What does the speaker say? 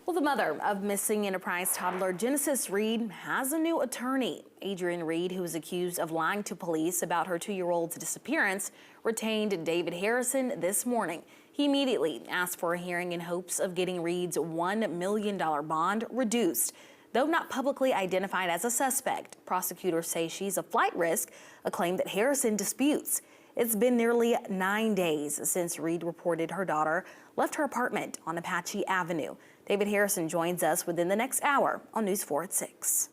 Well, the mother of missing Enterprise toddler Genesis Reid has a new attorney. Adrienne Reid, who is accused of lying to police about her 2-year-old's disappearance, retained David Harrison this morning. He immediately asked for a hearing in hopes of getting Reid's $1 million bond reduced. Though not publicly identified as a suspect, prosecutors say she's a flight risk, a claim that Harrison disputes. It's been nearly 9 days since Reid reported her daughter left her apartment on Apache Avenue. David Harrison joins us within the next hour on News 4 at 6.